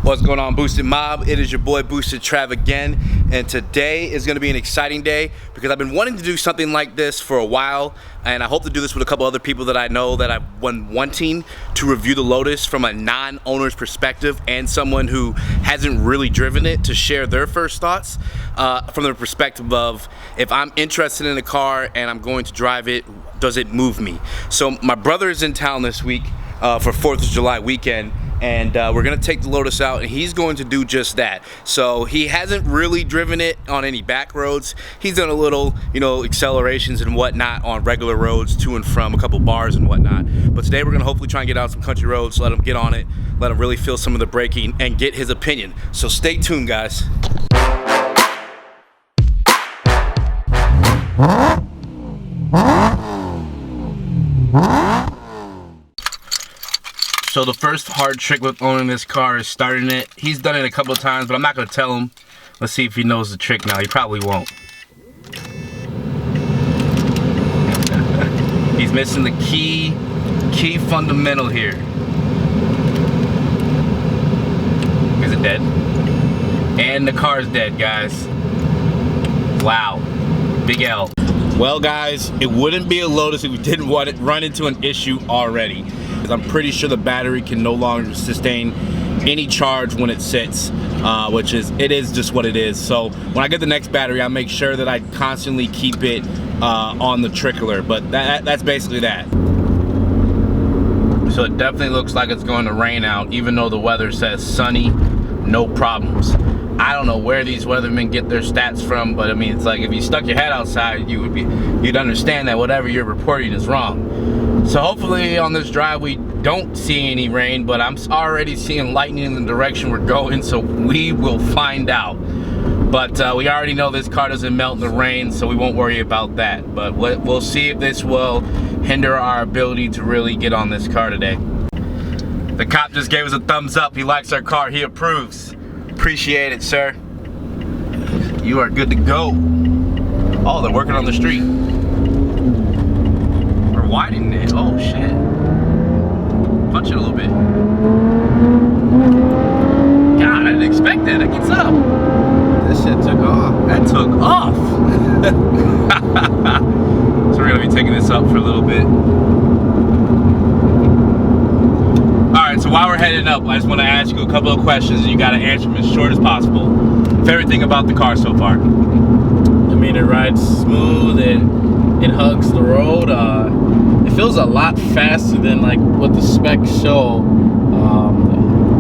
What's going on, Boosted Mob? It is your boy Boostedtrav again, and today is going to be an exciting day because I've been wanting to do something like this for a while, and I hope to do this with a couple other people that I know that I've been wanting to review the Lotus from a non-owner's perspective and someone who hasn't really driven it to share their first thoughts from the perspective of if I'm interested in a car and I'm going to drive it, does it move me? So my brother is in town this week for 4th of July weekend, and we're gonna take the Lotus out and he's going to do just that. So he hasn't really driven it on any back roads. He's done a little, you know, accelerations and whatnot on regular roads to and from a couple bars and whatnot. But today we're gonna hopefully try and get out some country roads, let him get on it, let him really feel some of the braking and get his opinion. So stay tuned, guys. So the first hard trick with owning this car is starting it. He's done it a couple of times, but I'm not gonna tell him. Let's see if he knows the trick now. He probably won't. He's missing the key fundamental here. Is it dead? And the car's dead, guys. Wow, big L. Well, guys, it wouldn't be a Lotus if we didn't want it run into an issue already. I'm pretty sure the battery can no longer sustain any charge when it sits, which is, it is just what it is. So when I get the next battery, I'll make sure that I constantly keep it on the trickler, but that's basically that. So it definitely looks like it's going to rain out, even though the weather says sunny, no problems. I don't know where these weathermen get their stats from, but I mean, it's like if you stuck your head outside, you'd understand that whatever you're reporting is wrong. So hopefully on this drive we don't see any rain, but I'm already seeing lightning in the direction we're going, so we will find out. But we already know this car doesn't melt in the rain, so we won't worry about that. But we'll see if this will hinder our ability to really get on this car today. The cop just gave us a thumbs up. He likes our car. He approves. Appreciate it, sir. You are good to go. Oh, they're working on the street. We're widening it. Oh, shit. Punch it a little bit. God, I didn't expect that. It gets up. This shit took off. That took off. So we're gonna be taking this up for a little bit. Alright, so while we're heading up, I just want to ask you a couple of questions and you gotta answer them as short as possible. Favorite thing about the car so far? I mean, it rides smooth and it hugs the road. It feels a lot faster than like what the specs show.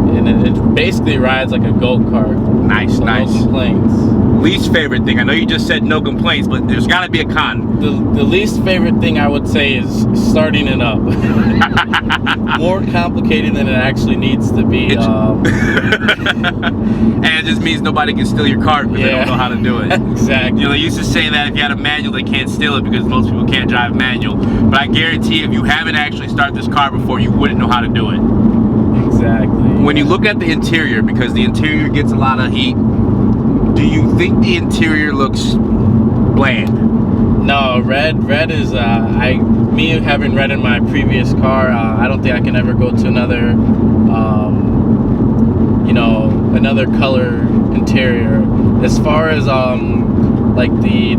And it basically rides like a go-kart. Nice, so nice. No complaints. Least favorite thing? I know you just said no complaints, but there's gotta be a con. The least favorite thing I would say is starting it up. More complicated than it actually needs to be. And it just means nobody can steal your car because they don't know how to do it. Exactly. You know, they used to say that if you had a manual, they can't steal it because most people can't drive manual. But I guarantee if you haven't actually started this car before, you wouldn't know how to do it. Exactly. When you look at the interior, because the interior gets a lot of heat, do you think the interior looks bland? No, red is, me having red in my previous car, I don't think I can ever go to another, you know, another color interior. As far as, like the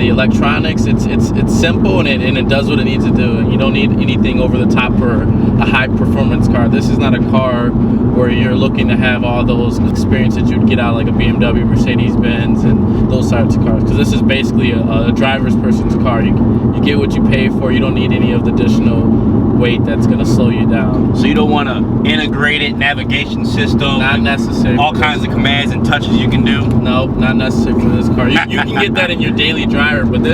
electronics, it's simple and it does what it needs to do. And you don't need anything over the top for a high performance car. This is not a car where you're looking to have all those experiences you'd get out of like a BMW, Mercedes-Benz, and those types of cars. Because this is basically a driver's person's car. You get what you pay for. You don't need any of the additional weight that's going to slow you down. So you don't want an integrated navigation system? Not necessary. All kinds of commands and touches you can do? Nope, not necessary for this car. You can get that in your daily driver, but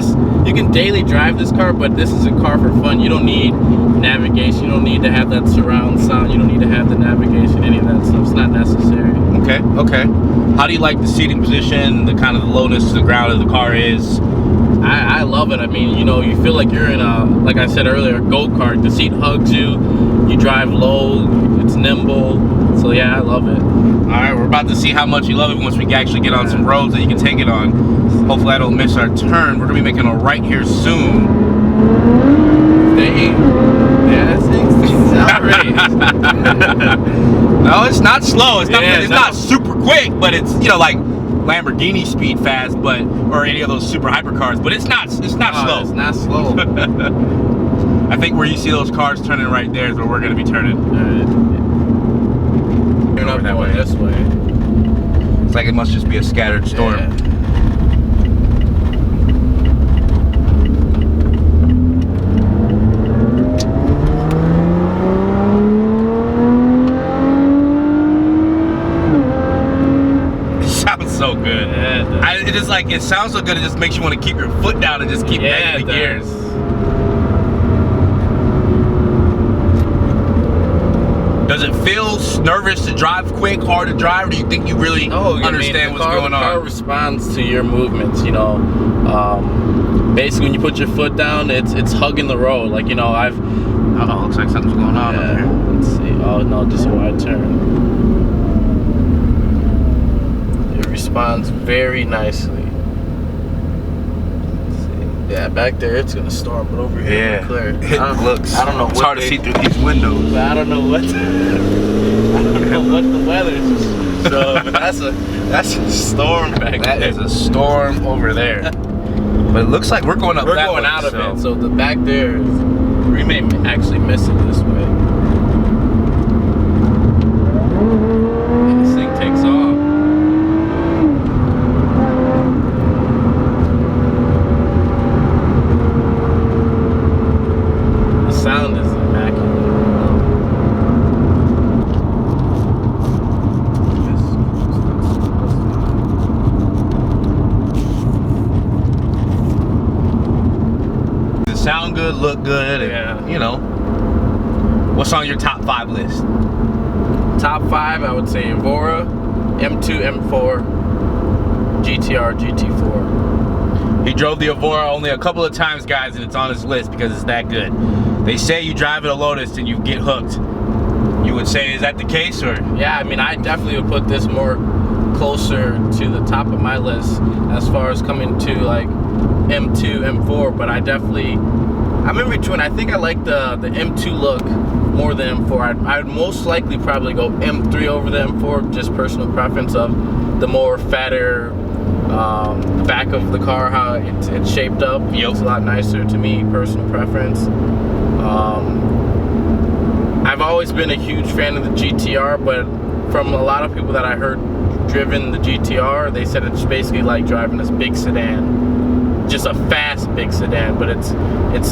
you can daily drive this car, but this is a car for fun. You don't need navigation. You don't need to have that surround sound. You don't need to have the navigation, any of that stuff. It's not necessary. Okay, okay. How do you like the seating position, the kind of the lowness to the ground of the car is? I love it. I mean, you know, you feel like you're in a, like I said earlier, a go-kart. The seat hugs you. You drive low. It's nimble. So yeah, I love it. All right, we're about to see how much you love it once we actually get on some roads that you can take it on. Hopefully I don't miss our turn. We're gonna be making a right here soon. Yeah, that's No, it's not slow. It's not. Yeah, It's no. not super quick, but it's like Lamborghini speed fast, but or any of those super hypercars. But it's not. It's not slow. It's not slow. I think where you see those cars turning right there is where we're gonna be turning. Turn up that way. This way. It's like it must just be a scattered storm. Yeah. So good. Yeah, It just like it sounds so good. It just makes you want to keep your foot down and just keep banging the gears. Does it feel nervous to drive quick, hard to drive, or do you think you really understand what's going on? The car responds to your movements. You know, basically when you put your foot down, it's hugging the road. Like I've. Oh, looks like something's going on up here. Let's see. Oh no, just a wide turn. Responds very nicely. Yeah, back there it's gonna storm, but over here it's clear. It looks. I don't know. It's hard to see through these windows. But I don't know what. I don't know what the weather's. So but that's a storm back there. That is a storm over there. But it looks like we're going up. We're going out of it. So the back there is. We may actually miss it this way. And this thing takes off. Sound is immaculate. Does it sound good, look good, and what's on your top 5 list? Top 5, I would say Evora, M2, M4, GTR, GT4. He drove the Evora only a couple of times, guys, and it's on his list because it's that good. They say you drive a Lotus and you get hooked. You would say, is that the case, or? Yeah, I mean, I definitely would put this more closer to the top of my list as far as coming to like M2, M4, but I'm in between. I think I like the M2 look more than M4. I'd most likely probably go M3 over the M4, just personal preference of the more fatter back of the car, how it's shaped up. Yep. It's a lot nicer to me, personal preference. I've always been a huge fan of the GTR, but from a lot of people that I heard driven the GTR, they said it's basically like driving this big sedan, just a fast big sedan, but it's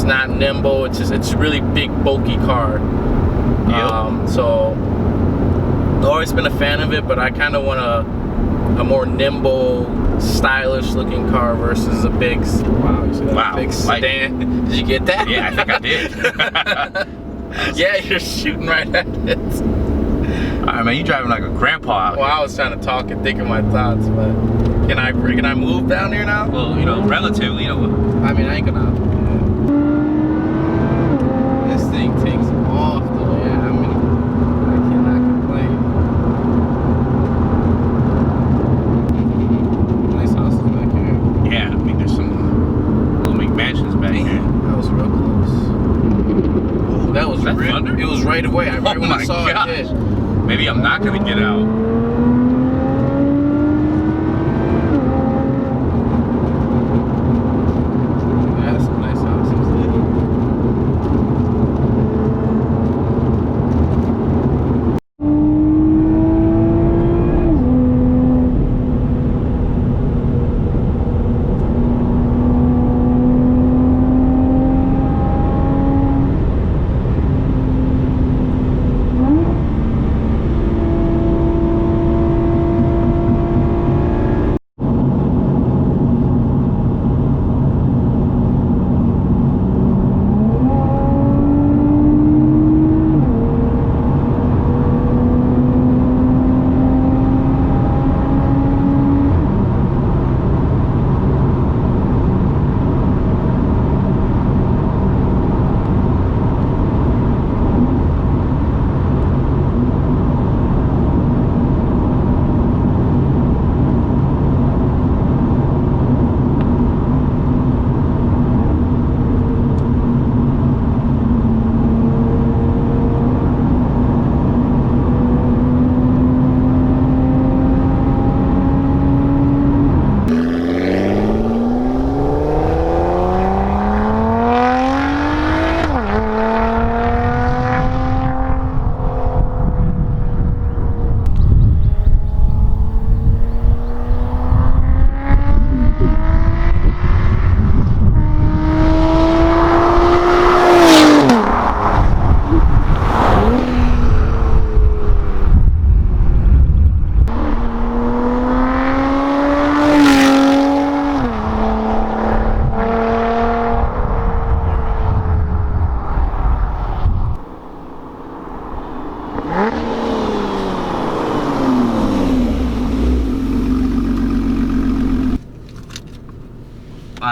not nimble. It's a really big bulky car. Yep. So I've always been a fan of it, but I kind of want a more nimble, stylish looking car versus a big big sedan. Did you get that? Yeah, I think I did. Yeah, you're shooting right at it. Alright, man, you driving like a grandpa out here. Well, I was trying to talk and think of my thoughts, but can I move down here now? Well, relatively, I mean, I ain't gonna. This thing takes off though. Yeah, I mean, I cannot complain. Nice houses back here. Yeah, I mean, there's some little McMansions back here. That was real close. Oh, that was thunder? It was right away. Right when I saw it hit. Maybe I'm not gonna get out. That's some nice houses.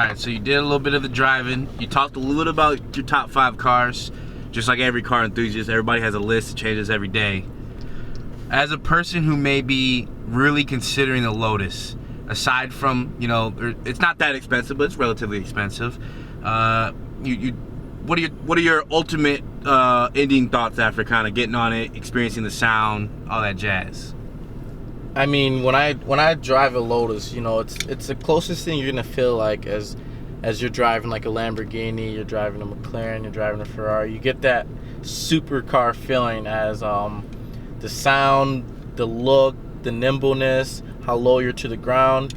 right, so you did a little bit of the driving. You talked a little bit about your top 5 cars. Just like every car enthusiast, everybody has a list that changes every day. As a person who may be really considering a Lotus, aside from, you know, it's not that expensive, but it's relatively expensive. What are your ultimate ending thoughts after kind of getting on it, experiencing the sound, all that jazz? I mean, when I drive a Lotus, you know, it's the closest thing you're gonna feel like as you're driving like a Lamborghini, you're driving a McLaren, you're driving a Ferrari. You get that supercar feeling as the sound, the look, the nimbleness, how low you're to the ground,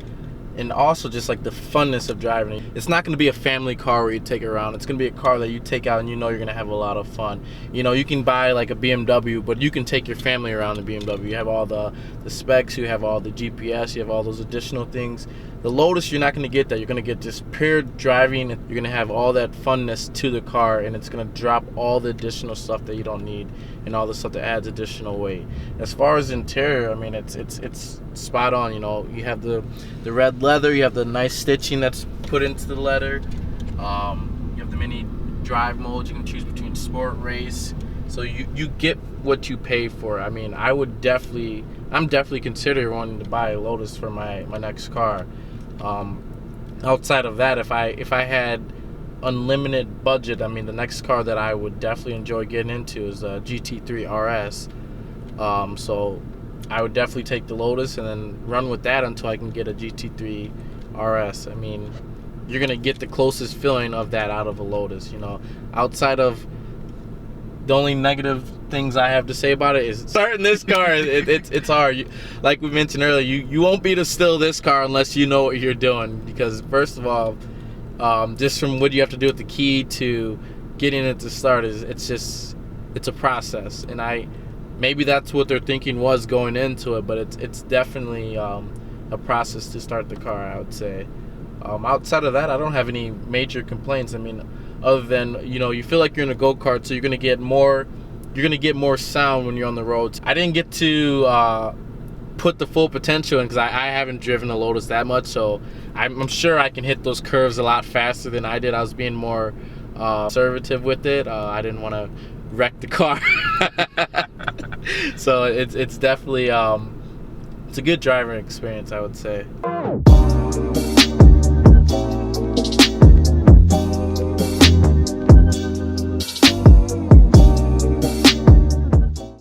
and also just like the funness of driving it. It's not going to be a family car where you take it around. It's going to be a car that you take out and you know you're going to have a lot of fun. You know, you can buy like a BMW, but you can take your family around the BMW. You have all the specs, you have all the GPS, you have all those additional things. The Lotus, you're not going to get that. You're going to get just pure driving. You're going to have all that funness to the car, and it's going to drop all the additional stuff that you don't need and all the stuff that adds additional weight. As far as interior, I mean, it's spot on. You know, you have the red leather, you have the nice stitching that's put into the leather. You have the many drive modes. You can choose between sport, race. So you get what you pay for. I mean, I'm definitely considering wanting to buy a Lotus for my next car. Outside of that, if I had unlimited budget, I mean, the next car that I would definitely enjoy getting into is a GT3 RS. So I would definitely take the Lotus and then run with that until I can get a GT3 RS. I mean, you're gonna get the closest feeling of that out of a Lotus. You know, outside of the only negative things I have to say about it is starting this car. It's hard. Like we mentioned earlier, you won't be able to steal this car unless you know what you're doing. Because first of all, just from what you have to do with the key to getting it to start, it's a process. And maybe that's what their thinking was going into it, but it's definitely a process to start the car, I would say. Outside of that, I don't have any major complaints. I mean, other than, you know, you feel like you're in a go-kart, so you're gonna get more sound when you're on the roads. I didn't get to put the full potential in because I haven't driven a Lotus that much, so I'm sure I can hit those curves a lot faster than I did. I was being more conservative with it. I didn't want to wreck the car. So it's definitely it's a good driving experience, I would say.